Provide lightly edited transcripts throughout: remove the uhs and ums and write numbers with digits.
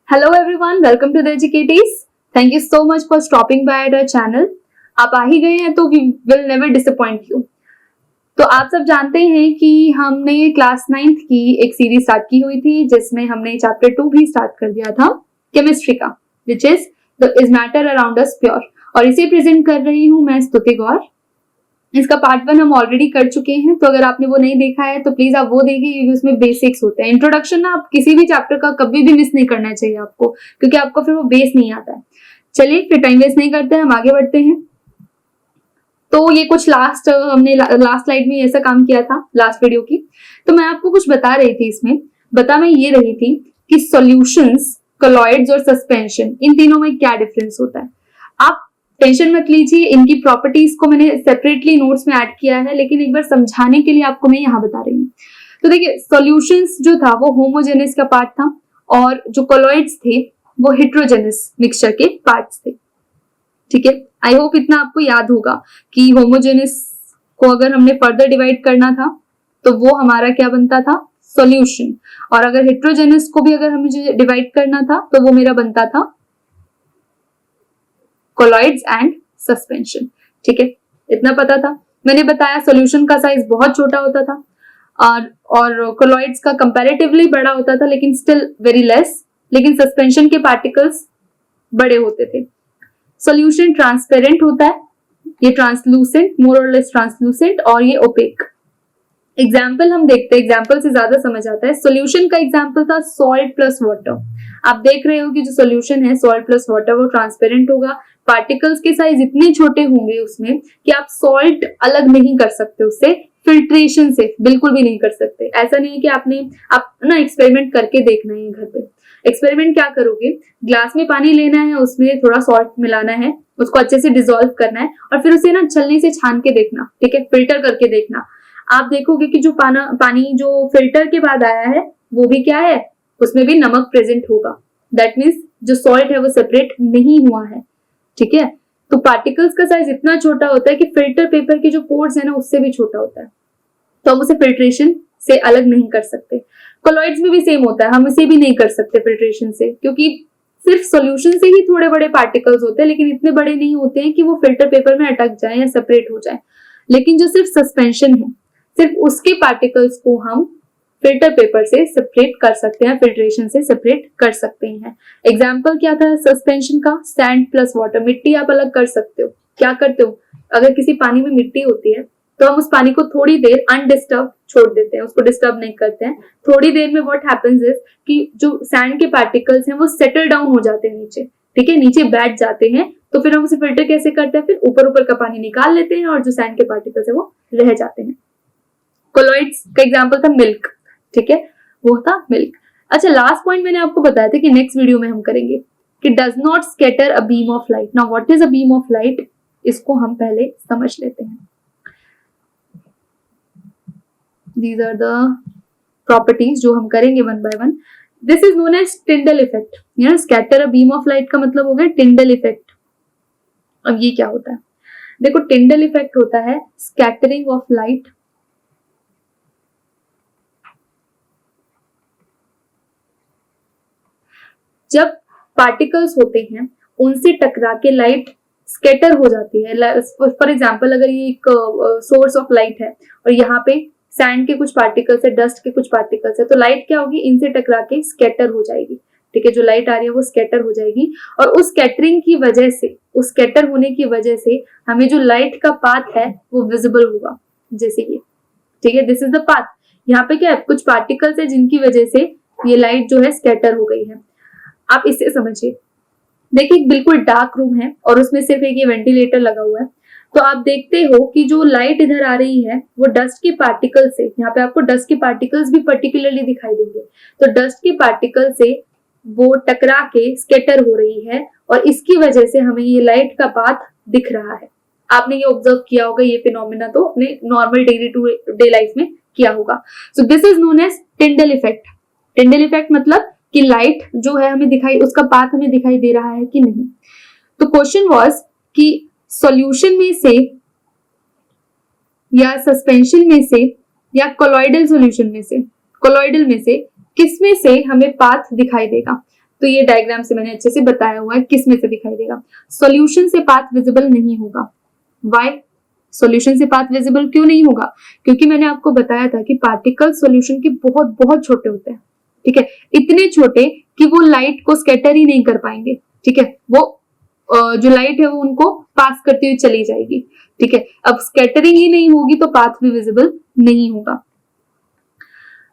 Hello everyone, welcome to the Educatees. Thank you so much for stopping by at our channel. आप आ ही गए हैं तो we will never disappoint you. तो आप सब जानते हैं कि हमने क्लास 9th की एक सीरीज स्टार्ट की हुई थी जिसमें हमने चैप्टर 2 भी स्टार्ट कर दिया था केमिस्ट्री का, which is matter around us pure, और इसे प्रेजेंट कर रही हूँ मैं स्तुति गौर। इसका पार्ट 1 हम ऑलरेडी कर चुके हैं, तो अगर आपने वो नहीं देखा है तो प्लीज आप वो देखिए, क्योंकि उसमें बेसिक्स होते हैं। इंट्रोडक्शन ना आप किसी भी चैप्टर का कभी भी मिस नहीं करना चाहिए आपको, क्योंकि आपको फिर वो बेस नहीं आता है। चलिए फिर टाइम वेस्ट नहीं करते हैं, हम आगे बढ़ते हैं। तो ये कुछ हमने लास्ट स्लाइड में ऐसा काम किया था लास्ट वीडियो की। तो मैं आपको कुछ बता रही थी, इसमें मैं ये रही थी कि सॉल्यूशंस, कॉलॉइड्स और सस्पेंशन, इन तीनों में क्या डिफरेंस होता है। आप टेंशन मत लीजिए, इनकी प्रॉपर्टीज को मैंने सेपरेटली नोट्स में ऐड किया है, लेकिन एक बार समझाने के लिए आपको मैं यहाँ बता रही हूँ। तो देखिए, सॉल्यूशंस जो था वो होमोजेनस का पार्ट था, और जो कॉलॉइड्स थे वो हेट्रोजेनस मिक्सचर के पार्ट्स थे। ठीक है, आई होप इतना आपको याद होगा कि होमोजेनस को अगर हमने फर्दर डिवाइड करना था तो वो हमारा क्या बनता था, सॉल्यूशन, और अगर हेट्रोजेनस को भी अगर हमें डिवाइड करना था तो वो मेरा बनता था कॉलॉइड्स एंड सस्पेंशन। ठीक है, इतना पता था। मैंने बताया सॉल्यूशन का साइज बहुत छोटा होता था और कॉलॉइड्स का कंपैरेटिवली बड़ा होता था, लेकिन स्टिल वेरी लेस, लेकिन सस्पेंशन के पार्टिकल्स बड़े होते थे। सॉल्यूशन ट्रांसपेरेंट होता है, ये ट्रांसलूसेंट, मोर और लेस ट्रांसलूसेंट, और ये ओपेक। एग्जाम्पल हम देखते हैं, एग्जाम्पल से ज्यादा समझ आता है। सॉल्यूशन का एग्जाम्पल था सॉल्ट प्लस वाटर। आप देख रहे हो कि जो सॉल्यूशन है सॉल्ट प्लस वाटर वो ट्रांसपेरेंट होगा, पार्टिकल्स के साइज इतने छोटे होंगे उसमें कि आप सॉल्ट अलग नहीं कर सकते उससे, फिल्ट्रेशन से बिल्कुल भी नहीं कर सकते। ऐसा नहीं है कि आप ना एक्सपेरिमेंट करके देखना है घर पे। एक्सपेरिमेंट क्या करोगे, ग्लास में पानी लेना है, उसमें थोड़ा सॉल्ट मिलाना है, उसको अच्छे से डिसॉल्व करना है, और फिर उसे ना छलनी से छान के देखना, ठीक है, फिल्टर करके देखना। आप देखोगे कि जो पानी जो फिल्टर के बाद आया है वो भी क्या है, उसमें भी नमक प्रेजेंट होगा। दैट मीन्स जो सॉल्ट है वो सेपरेट नहीं हुआ है। ठीक है, तो पार्टिकल्स का साइज इतना छोटा होता है कि फिल्टर पेपर के जो पोर्स है ना उससे भी छोटा होता है, तो हम उसे फिल्ट्रेशन से अलग नहीं कर सकते। कॉलॉइड्स में भी सेम होता है, हम इसे भी नहीं कर सकते फिल्ट्रेशन से, क्योंकि सिर्फ सॉल्यूशन से ही थोड़े बड़े पार्टिकल्स होते हैं, लेकिन इतने बड़े नहीं होते हैं कि वो फिल्टर पेपर में अटक जाए या सेपरेट हो जाए। लेकिन जो सिर्फ सस्पेंशन है, सिर्फ उसके पार्टिकल्स को हम फिल्टर पेपर से सेपरेट कर सकते हैं, फिल्ट्रेशन से सेपरेट कर सकते हैं। एग्जाम्पल क्या था सस्पेंशन का, सैंड प्लस वाटर। मिट्टी आप अलग कर सकते हो, क्या करते हो, अगर किसी पानी में मिट्टी होती है तो हम उस पानी को थोड़ी देर अनडिस्टर्ब छोड़ देते हैं, उसको डिस्टर्ब नहीं करते हैं। थोड़ी देर में व्हाट हैपेंस इज कि जो सैंड के पार्टिकल्स हैं वो सेटल डाउन हो जाते हैं नीचे, ठीक है, नीचे बैठ जाते हैं। तो फिर हम उसे फिल्टर कैसे करते हैं, फिर ऊपर ऊपर का पानी निकाल लेते हैं और जो सैंड के पार्टिकल्स है वो रह जाते हैं। कॉलॉइड्स का एग्जाम्पल था मिल्क, ठीक है, वो था मिल्क। अच्छा, लास्ट पॉइंट मैंने आपको बताया था कि नेक्स्ट वीडियो में हम करेंगे कि does not scatter a beam of light. Now what is a beam of light, इसको हम पहले समझ लेते हैं। These are the properties जो हम करेंगे one by one. This is known as Tyndall effect। यार scatter a beam of light का मतलब हो गया Tyndall effect। अब ये क्या होता है, देखो Tyndall effect होता है scattering of light जब पार्टिकल्स होते हैं उनसे टकरा के लाइट स्कैटर हो जाती है। फॉर एग्जाम्पल, अगर ये एक सोर्स ऑफ लाइट है और यहाँ पे सैंड के कुछ पार्टिकल्स है, डस्ट के कुछ पार्टिकल्स है, तो लाइट क्या होगी, इनसे टकरा के स्कैटर हो जाएगी। ठीक है, जो लाइट आ रही है वो स्कैटर हो जाएगी, और उस स्कैटरिंग की वजह से, उस स्कैटर होने की वजह से हमें जो लाइट का पाथ है वो विजिबल होगा, जैसे ये। ठीक है, दिस इज द पाथ। यहाँ पे क्या है, कुछ पार्टिकल्स है जिनकी वजह से ये लाइट जो है स्कैटर हो गई है। आप इससे समझिए, देखिए बिल्कुल डार्क रूम है और उसमें सिर्फ एक ये वेंटिलेटर लगा हुआ है, तो आप देखते हो कि जो लाइट इधर आ रही है वो डस्ट के पार्टिकल से, यहाँ पे आपको डस्ट के पार्टिकल्स भी पर्टिकुलरली दिखाई देंगे, तो डस्ट के पार्टिकल से वो टकरा के स्कैटर हो रही है, और इसकी वजह से हमें ये लाइट का पाथ दिख रहा है। आपने ये ऑब्जर्व किया होगा, ये फिनोमेना तो अपने normal daily to day life में किया होगा। So this is known as Tyndall effect. Tyndall effect मतलब कि लाइट जो है हमें दिखाई, उसका पाथ हमें दिखाई दे रहा है कि नहीं। तो क्वेश्चन वाज कि सॉल्यूशन में से या सस्पेंशन में से या कोलॉइडल सॉल्यूशन में से, कोलॉइडल में से किस में से हमें पाथ दिखाई देगा। तो ये डायग्राम से मैंने अच्छे से बताया हुआ है किस में से दिखाई देगा। सॉल्यूशन से पाथ विजिबल नहीं होगा। वाई? सॉल्यूशन से पाथ विजिबल क्यों नहीं होगा? क्योंकि मैंने आपको बताया था कि पार्टिकल सॉल्यूशन के बहुत बहुत छोटे होते हैं, ठीक है, इतने छोटे कि वो लाइट को स्कैटर ही नहीं कर पाएंगे, ठीक है, वो जो लाइट है वो उनको पास करती हुई चली जाएगी, ठीक है। अब स्कैटरिंग ही नहीं होगी तो पाथ भी विजिबल नहीं होगा।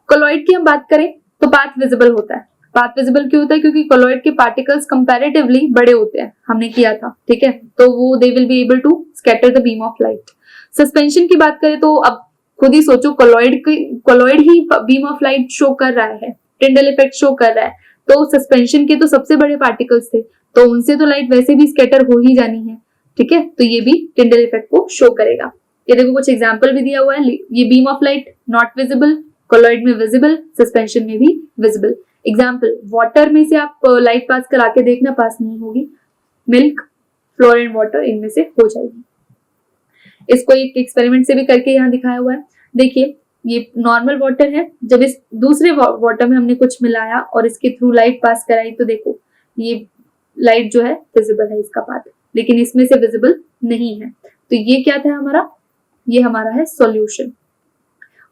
कोलॉइड की हम बात करें तो पाथ विजिबल होता है। पाथ विजिबल क्यों होता है? क्योंकि कोलॉइड के पार्टिकल्स कंपैरेटिवली बड़े होते हैं, हमने किया था, ठीक है, तो वो they will be able to scatter the beam of light. Suspension की बात करें तो अब खुद ही सोचो, कोलॉइड ही बीम ऑफ लाइट शो कर रहा है, टिंडल इफेक्ट शो कर रहा है, तो सस्पेंशन के तो सबसे बड़े पार्टिकल्स थे, तो उनसे तो लाइट वैसे भी स्कैटर हो ही जानी है, ठीक है, तो ये भी टिंडल इफेक्ट को शो करेगा। ये देखो कुछ एग्जांपल भी दिया हुआ है। ये beam of light not visible, colloid में विजिबल, सस्पेंशन में भी विजिबल। एग्जांपल, वाटर में से आप लाइट पास करा के देखना, पास नहीं होगी। मिल्क, फ्लोर एंड वाटर, इनमें से हो जाएगी। इसको एक एक्सपेरिमेंट से भी करके यहाँ दिखाया हुआ है। देखिए ये नॉर्मल वाटर है, जब इस दूसरे वाटर में हमने कुछ मिलाया और इसके थ्रू लाइट पास कराई तो देखो ये लाइट जो है विजिबल है, इसका पाथ, लेकिन इसमें से विजिबल नहीं है। तो ये क्या था हमारा? ये हमारा है सॉल्यूशन।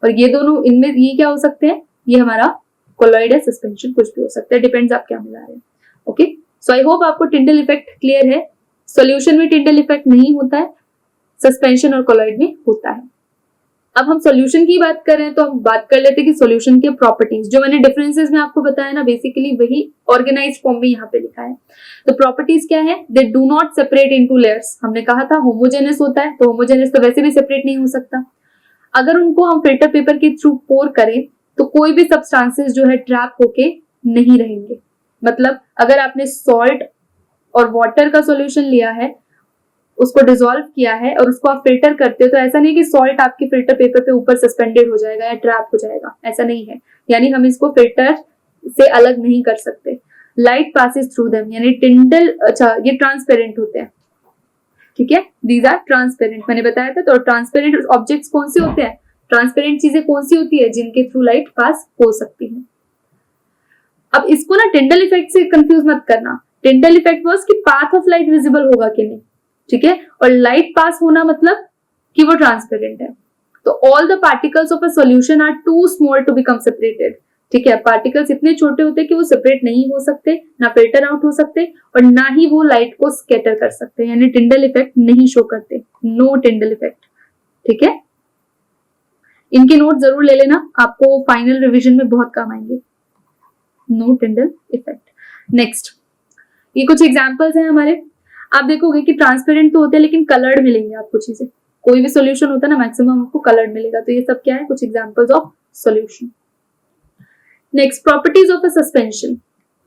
और ये दोनों, इनमें ये क्या हो सकते हैं? ये हमारा कोलॉइड है, सस्पेंशन, कुछ भी हो सकता है, डिपेंड्स आप क्या मिला रहे हैं। ओके, सो आई होप आपको टिंडल इफेक्ट क्लियर है। सॉल्यूशन में टिंडल इफेक्ट नहीं होता है, सस्पेंशन और कोलॉइड में होता है। अब हम सॉल्यूशन की बात कर रहे हैं तो हम बात कर लेते हैं कि सॉल्यूशन के प्रॉपर्टीज, जो मैंने डिफरेंसेस में आपको बताया ना, बेसिकली वही ऑर्गेनाइज्ड फॉर्म में यहाँ पे लिखा है। तो प्रॉपर्टीज क्या है? They do not separate into layers. हमने कहा था होमोजेनस होता है, तो होमोजेनस तो वैसे भी सेपरेट नहीं हो सकता। अगर उनको हम फिल्टर पेपर के थ्रू पोर करें तो कोई भी सब्सटेंसेस जो है ट्रैप होके नहीं रहेंगे। मतलब अगर आपने सॉल्ट और वाटर का सॉल्यूशन लिया है, उसको डिसॉल्व किया है और उसको आप फिल्टर करते हो, तो ऐसा नहीं कि सॉल्ट आपके फिल्टर पेपर पे ऊपर सस्पेंडेड हो जाएगा या ट्रैप हो जाएगा, ऐसा नहीं है। यानी हम इसको फिल्टर से अलग नहीं कर सकते। लाइट पासिस थ्रू देम, यानी टिंडल, अच्छा ये ट्रांसपेरेंट होते हैं, ठीक है, दीज आर ट्रांसपेरेंट, मैंने बताया था। तो ट्रांसपेरेंट ऑब्जेक्ट्स कौन से होते हैं? ट्रांसपेरेंट चीजें कौन सी होती है? जिनके थ्रू लाइट पास हो सकती है। अब इसको ना टिंडल इफेक्ट से कंफ्यूज मत करना। टिंडल इफेक्ट वाज कि पाथ ऑफ लाइट विजिबल होगा कि नहीं, ठीक है, और लाइट पास होना मतलब कि वो ट्रांसपेरेंट है। तो all the particles of a solution are too small to become separated, ठीक है, पार्टिकल्स इतने छोटे होते हैं कि वो सेपरेट नहीं हो सकते, ना फिल्टर आउट हो सकते और ना ही वो लाइट को स्कैटर कर सकते, यानी टिंडल इफेक्ट नहीं शो करते। नो टिंडल इफेक्ट, ठीक है। इनके नोट जरूर ले लेना, आपको फाइनल रिवीजन में बहुत काम आएंगे। No Tyndall effect. नेक्स्ट, ये कुछ एग्जांपल्स हैं हमारे। आप देखोगे कि ट्रांसपेरेंट तो होते हैं लेकिन कलर्ड मिलेंगे आपको चीजें। कोई भी सॉल्यूशन होता है ना, मैक्सिमम आपको कलर्ड मिलेगा। तो ये सब क्या है? कुछ examples of solution. Next, properties of a suspension.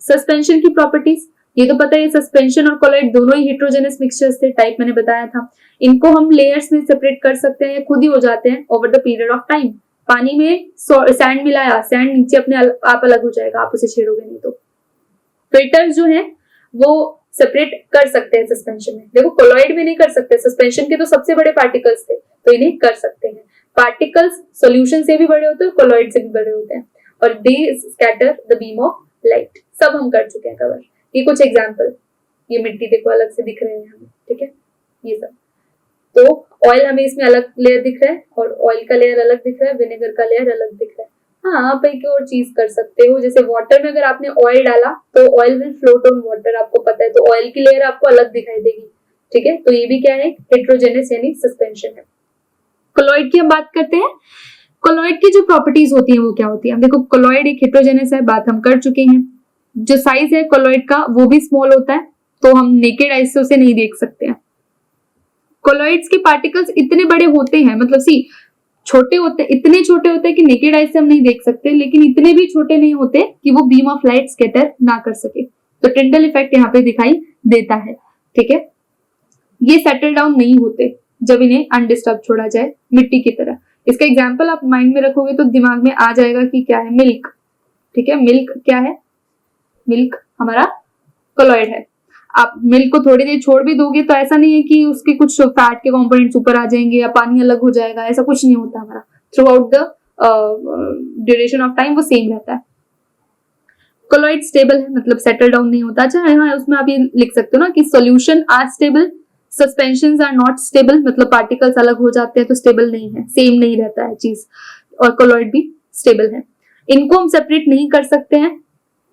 Suspension की प्रॉपर्टीज, ये तो पता है, सस्पेंशन और कोलॉइड दोनों ही हेट्रोजेनस मिक्सचर्स थे, टाइप मैंने बताया था। इनको हम लेयर्स में सेपरेट कर सकते हैं या खुद ही हो जाते हैं over the period of time. पानी में सैंड मिलाया, सैंड नीचे अपने आप अलग हो जाएगा, आप उसे छेड़ोगे नहीं तो। फिल्टर्स जो है वो सेपरेट कर सकते हैं सस्पेंशन में। देखो कोलॉइड में नहीं कर सकते, सस्पेंशन के तो सबसे बड़े पार्टिकल्स थे, तो इन्हें कर सकते हैं। पार्टिकल्स सॉल्यूशन से भी बड़े होते हैं, कोलॉइड से भी बड़े होते हैं, और they scatter the beam of light. सब हम कर चुके हैं कवर। ये कुछ एग्जांपल, ये मिट्टी देखो अलग से दिख रहे हैं हमें, ठीक है, ये सब। तो ऑयल हमें इसमें अलग लेयर दिख रहा है और ऑयल का लेयर अलग दिख रहा है, विनेगर का लेयर अलग दिख रहा है। हाँ, आप एक और चीज कर सकते हो, जैसे वाटर में अगर आपने ऑयल डाला तो oil will float on water, आपको पता है, तो ऑयल की लेयर आपको अलग दिखाई देगी, ठीक है। तो ये भी क्या है? हेट्रोजेनस यानी सस्पेंशन है। कोलॉइड की हम बात करते हैं। कोलॉइड की जो प्रॉपर्टीज होती है वो क्या होती है? देखो कोलॉइड एक हेट्रोजेनस है, बात हम कर चुके हैं। जो साइज है कोलॉइड का वो भी स्मॉल होता है, तो हम नेकेड आइज से उसे नहीं देख सकते हैं। कोलॉइड्स के पार्टिकल्स इतने बड़े होते हैं, मतलब छोटे होते, इतने छोटे होते हैं कि नेकेड आइज से हम नहीं देख सकते, लेकिन इतने भी छोटे नहीं होते कि वो बीम ऑफ लाइट स्कैटर ना कर सके। तो टिंडल इफेक्ट यहाँ पे दिखाई देता है, ठीक है। ये सेटल डाउन नहीं होते जब इन्हें अनडिस्टर्ब छोड़ा जाए, मिट्टी की तरह। इसका एग्जाम्पल आप माइंड में रखोगे तो दिमाग में आ जाएगा कि क्या है? मिल्क, ठीक है। मिल्क क्या है? मिल्क हमारा कोलॉइड है। आप मिल्क को थोड़ी देर छोड़ भी दोगे तो ऐसा नहीं है कि उसके कुछ फैट के कंपोनेंट्स ऊपर आ जाएंगे या पानी अलग हो जाएगा, ऐसा कुछ नहीं होता हमारा। Through out the duration of time वो सेम रहता है। कोलॉइड स्टेबल है मतलब सेटल डाउन नहीं होता। अच्छा यहाँ उसमें आप ये लिख सकते हो ना कि solution are stable, suspensions are not stable, मतलब पार्टिकल्स अलग हो जाते हैं तो स्टेबल नहीं है, सेम नहीं रहता है चीज, और कोलॉइड भी स्टेबल है। इनको हम सेपरेट नहीं कर सकते हैं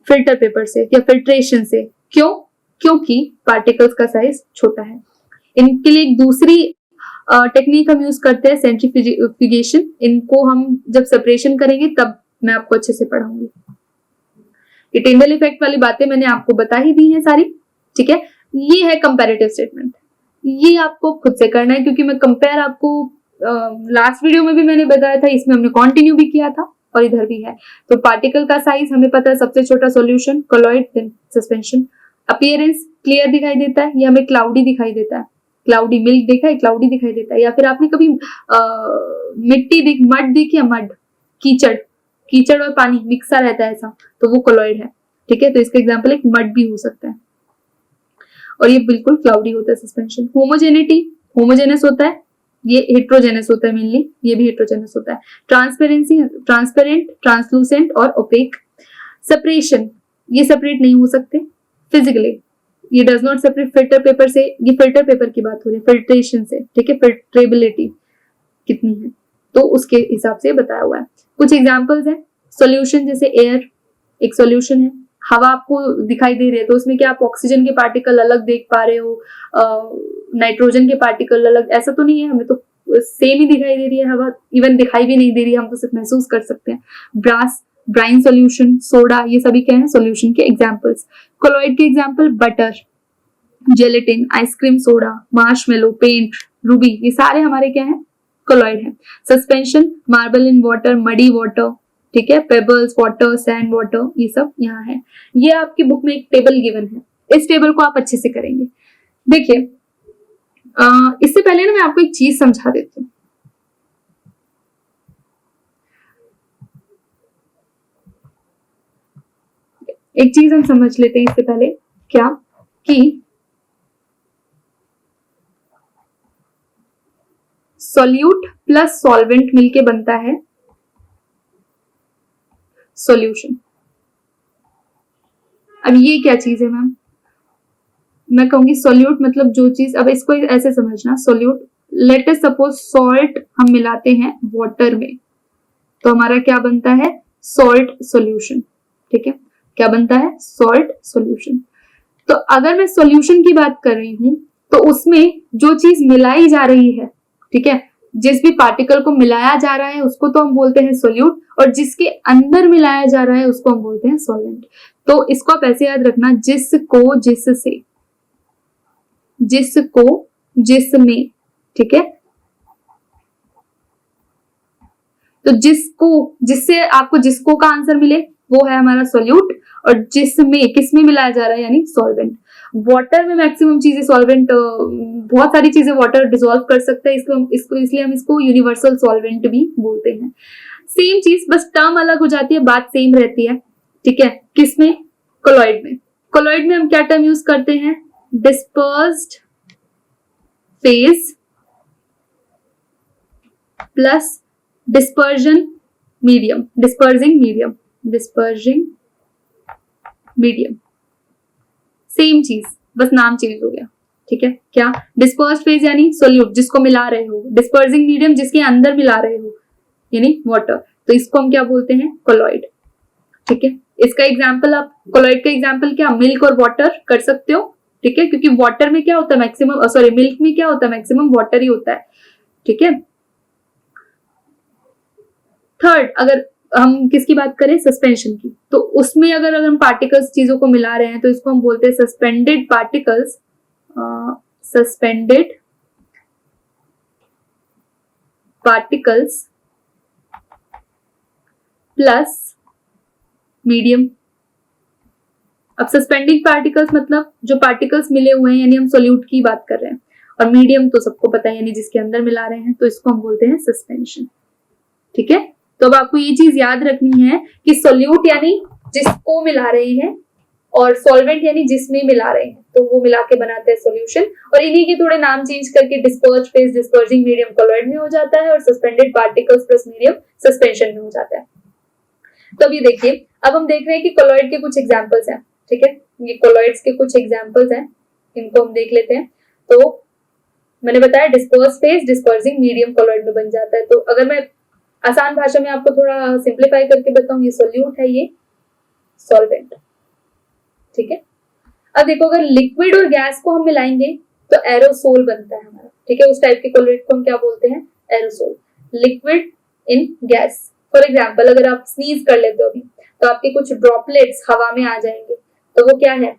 फिल्टर पेपर से या फिल्ट्रेशन से। क्यों? क्योंकि पार्टिकल्स का साइज छोटा है। इनके लिए एक दूसरी टेक्निक हम यूज करते हैं, सेंट्रीफ्यूगेशन। इनको हम जब सेपरेशन करेंगे तब मैं आपको अच्छे से पढ़ाऊंगी। ये टिंडल इफेक्ट वाली बातें मैंने आपको बता ही दी हैं सारी, ठीक है। ये है कंपैरेटिव स्टेटमेंट, ये आपको खुद से करना है क्योंकि मैं कंपेयर आपको लास्ट वीडियो में भी मैंने बताया था, इसमें हमने कंटिन्यू भी किया था और इधर भी है। तो पार्टिकल का साइज हमें पता है, सबसे छोटा solution colloid, then suspension. Appearance clear दिखाई देता है या हमें क्लाउडी दिखाई देता है, क्लाउडी मिल्क देखा है, क्लाउडी दिखाई देता है। या फिर आपने कभी मिट्टी मड देखी है, मड कीचड़, कीचड़ और पानी मिक्सा रहता है ऐसा, तो वो कोलॉइड है, ठीक है। तो इसका एग्जांपल एक मड भी हो सकता है और ये बिल्कुल क्लाउडी होता है सस्पेंशन। होमोजेनिटी, होमोजेनस होता है, ये हेट्रोजेनस होता है मेनली, ये भी हेट्रोजेनस होता है। ट्रांसपेरेंसी, ट्रांसपेरेंट, ट्रांसलूसेंट और ओपेक। सेपरेशन, ये सेपरेट नहीं हो सकते फिजिकली, ये does not separate filter paper से, ये फिल्टर पेपर की बात हो रही है, फिल्ट्रेशन से, ठीक है। फिल्ट्रेबिलिटी कितनी है तो उसके हिसाब से बताया हुआ है। कुछ एग्जांपल्स हैं, सॉल्यूशन जैसे एयर एक सॉल्यूशन है, हवा आपको दिखाई दे रही है तो उसमें क्या आप ऑक्सीजन के पार्टिकल अलग देख पा रहे हो, नाइट्रोजन के पार्टिकल अलग, ऐसा तो नहीं है, हमें तो सेम ही दिखाई दे रही है हवा, इवन दिखाई भी नहीं दे रही है, हम तो सिर्फ महसूस कर सकते हैं। ब्रास, ब्राइन सॉल्यूशन, सोडा, ये सभी क्या है सॉल्यूशन के एग्जांपल्स। कोलॉइड के example butter, gelatin, ice cream soda, marshmallow, paint, ruby, ये सारे हमारे क्या है कोलॉइड है। Suspension, marble in water, muddy water, ठीक है, पेबल्स वाटर, सैंड वाटर, ये सब यहाँ है। ये आपकी बुक में एक टेबल गिवन है, इस टेबल को आप अच्छे से करेंगे। देखिए इससे पहले ना मैं आपको एक चीज समझा देती हूँ। एक चीज हम समझ लेते हैं इससे पहले, क्या कि सॉल्यूट प्लस सॉल्वेंट मिलके बनता है सॉल्यूशन। अब ये क्या चीज है मैम? मैं कहूंगी सॉल्यूट मतलब जो चीज, अब इसको ऐसे समझना, solute, let us suppose salt हम मिलाते हैं वाटर में तो हमारा क्या बनता है सॉल्ट सॉल्यूशन, ठीक है। क्या बनता है सॉल्ट सॉल्यूशन। तो अगर मैं सॉल्यूशन की बात कर रही हूं तो उसमें जो चीज मिलाई जा रही है, ठीक है, जिस भी पार्टिकल को मिलाया जा रहा है उसको तो हम बोलते हैं सोल्यूट, और जिसके अंदर मिलाया जा रहा है उसको हम बोलते हैं सॉल्वेंट। तो इसको आप ऐसे याद रखना, जिसको जिससे, जिसको जिसमें, ठीक है। तो जिसको, जिससे आपको जिसको का आंसर मिले वो है हमारा सॉल्यूट, और जिसमें किसमें मिलाया जा रहा है यानी सॉल्वेंट। वाटर में मैक्सिमम चीजें सॉल्वेंट, बहुत सारी चीजें वाटर डिसॉल्व कर सकता है, इसको इसलिए हम इसको यूनिवर्सल सॉल्वेंट भी बोलते हैं। सेम चीज, बस टर्म अलग हो जाती है, बात सेम रहती है, ठीक है। किसमें? कोलॉइड में। कोलॉइड में हम क्या टर्म यूज करते हैं? Dispersed phase plus dispersion medium, dispersing medium, dispersing medium, same चीज, बस नाम चेंज हो गया, ठीक है। क्या? डिस्पर्स्ड फेज यानी सोल्यूट जिसको मिला रहे हो, डिस्पर्जिंग मीडियम जिसके अंदर मिला रहे हो यानी वाटर, तो इसको हम क्या बोलते हैं? कोलॉइड, ठीक है। इसका एग्जाम्पल आप, कोलॉइड का एग्जाम्पल क्या? मिल्क और वाटर कर सकते हो, ठीक है, क्योंकि वाटर में क्या होता है मैक्सिमम, सॉरी मिल्क में क्या होता है मैक्सिमम वाटर ही होता है, ठीक है। थर्ड, अगर हम किसकी बात करें? सस्पेंशन की, तो उसमें अगर हम पार्टिकल्स चीजों को मिला रहे हैं तो इसको हम बोलते हैं suspended particles, suspended particles plus medium. अब सस्पेंडिंग पार्टिकल्स मतलब जो पार्टिकल्स मिले हुए हैं यानी हम सोल्यूट की बात कर रहे हैं, और मीडियम तो सबको पता है यानी जिसके अंदर मिला रहे हैं, तो इसको हम बोलते हैं सस्पेंशन, ठीक है। तो अब आपको ये चीज याद रखनी है कि सोल्यूट यानी जिसको मिला रहे हैं और सॉल्वेंट यानी जिसमें मिला रहे हैं, तो वो मिला के बनाते हैं सॉल्यूशन। और इन्हीं के थोड़े नाम चेंज करके डिस्पर्स्ड फेज, डिस्पर्जिंग मीडियम कोलॉइड में हो जाता है, और suspended particles plus medium suspension में हो जाता है। तो अभी देखिए, अब हम देख रहे हैं कि कोलॉइड के कुछ एग्जाम्पल्स हैं, ठीक है, ये कोलॉइड्स के कुछ एग्जाम्पल्स हैं, इनको हम देख लेते हैं। तो मैंने बताया disperse phase dispersing medium colloid में बन जाता है। तो अगर मैं आसान भाषा में आपको थोड़ा सिंप्लीफाई करके बताऊं, ये सोल्यूट है, ये सॉल्वेंट, ठीक है। अब देखो, अगर लिक्विड और गैस को हम मिलाएंगे तो एरोसोल बनता है हमारा, ठीक है। उस टाइप के कोलॉइड को हम क्या बोलते हैं, aerosol, liquid in gas. For example, अगर आप स्नीज कर लेते हो अभी, तो आपके कुछ ड्रॉपलेट्स हवा में आ जाएंगे, तो वो क्या है,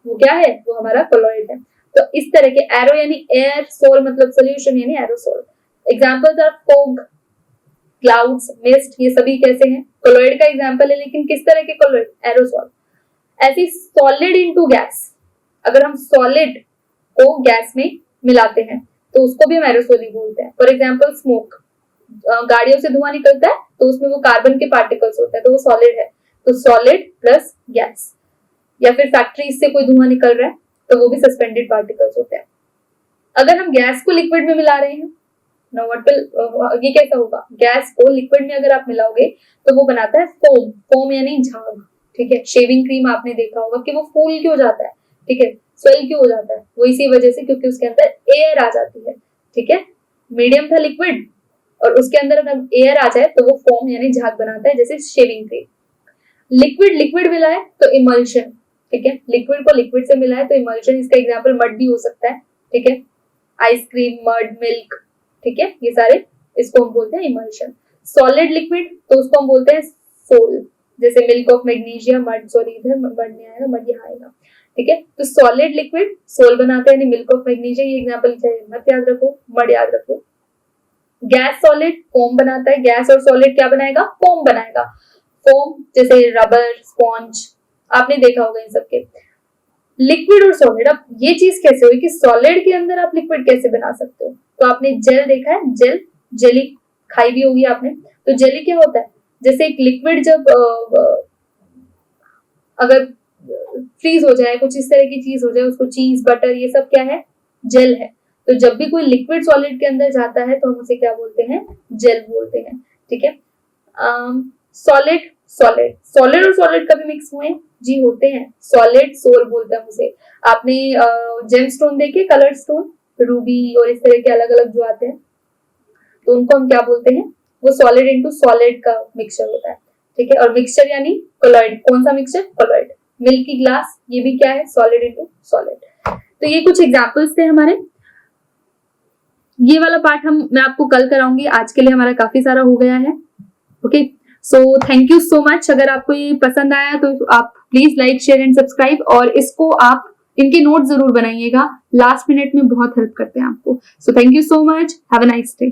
वो क्या है, वो हमारा कोलॉइड है। तो इस तरह के एरो यानी एयर, सोल मतलब सोल्यूशन यानी aerosol. Examples are fog, clouds, mist, ये सभी कैसे हैं, कोलॉइड का एग्जाम्पल है, लेकिन किस तरह के कोलॉइड, एरोसोल। ऐसी सॉलिड इनटू गैस, अगर हम सॉलिड को गैस में मिलाते हैं तो उसको भी हम एरोसोल ही बोलते हैं। फॉर एग्जाम्पल स्मोक, गाड़ियों से धुआं निकलता है तो उसमें वो कार्बन के पार्टिकल्स होते हैं, तो वो सॉलिड है, तो सॉलिड प्लस गैस। या फिर फैक्ट्रीज से कोई धुआं निकल रहा है तो वो भी सस्पेंडेड पार्टिकल्स होते हैं। अगर हम गैस को लिक्विड में मिला रहे हैं, नाउ व्हाट विल, ये कैसा होगा, गैस को लिक्विड में अगर आप मिलाओगे तो वो बनाता है फोम, फोम यानी झाग, ठीक है। शेविंग क्रीम आपने देखा होगा कि वो फूल क्यों जाता है, ठीक है, स्वेल क्यों हो जाता है, वो इसी वजह से, क्योंकि उसके अंदर एयर आ जाती है, ठीक है। मीडियम था लिक्विड और उसके अंदर अगर एयर आ जाए तो वो फोम यानी झाग बनाता है, जैसे शेविंग क्रीम। लिक्विड लिक्विड मिलाए तो इमल्शन, ठीक है, लिक्विड को लिक्विड से मिलाए तो इमल्शन, इसका एग्जांपल मड भी हो सकता है, ठीक है, आइसक्रीम, मड, मिल्क, ठीक है, ये सारे इसको हम बोलते हैं इमल्शन। सॉलिड लिक्विड तो उसको हम बोलते हैं सोल, जैसे milk of magnesia, mud, sorry इधर मड नहीं आएगा, मड यहाँ आएगा, ठीक है। तो सॉलिड लिक्विड सोल बनाते हैं यानी मिल्क ऑफ मैग्नीशिया, ये एग्जांपल चाहिए, मत याद रखो, मड याद रखो। गैस सॉलिड फोम बनाता है, गैस और सॉलिड क्या बनाएगा, फोम बनाएगा। फोम जैसे रबर, स्पॉन्ज, आपने देखा होगा इन सबके। लिक्विड और सॉलिड, अब ये चीज कैसे हुई कि सॉलिड के अंदर आप लिक्विड कैसे बना सकते हो, तो आपने जेल देखा है, जेल, जेली खाई भी होगी आपने। तो जेली क्या होता है, जैसे एक लिक्विड जब अगर फ्रीज हो जाए, कुछ इस तरह की चीज हो जाए, उसको चीज, बटर, ये सब क्या है, जेल है। तो जब भी कोई लिक्विड सॉलिड के अंदर जाता है तो हम उसे क्या बोलते हैं, जेल बोलते हैं, ठीक है। सॉलिड, सॉलिड, सॉलिड और सॉलिड कभी मिक्स हुए, जी होते हैं, सॉलिड सोल बोलते हैं उसे। आपने जेम स्टोन देखे, कलर स्टोन, रूबी और इस तरह के अलग अलग जो आते हैं, तो उनको हम क्या बोलते हैं, वो सॉलिड इनटू सॉलिड का मिक्सचर होता है, ठीक है। और मिक्सचर यानी कोलॉइड, कौन सा मिक्सचर, कोलॉइड। मिल्की ग्लास, ये भी क्या है, सॉलिड इनटू सॉलिड। तो ये कुछ एग्जांपल्स थे हमारे। ये वाला पार्ट मैं आपको कल कराऊंगी, आज के लिए हमारा काफी सारा हो गया है, okay. So thank you so much. अगर आपको ये पसंद आया तो आप please like, share and subscribe, और इसको आप इनके नोट जरूर बनाइएगा, लास्ट मिनट में बहुत हेल्प करते हैं आपको। So thank you so much, have a nice day.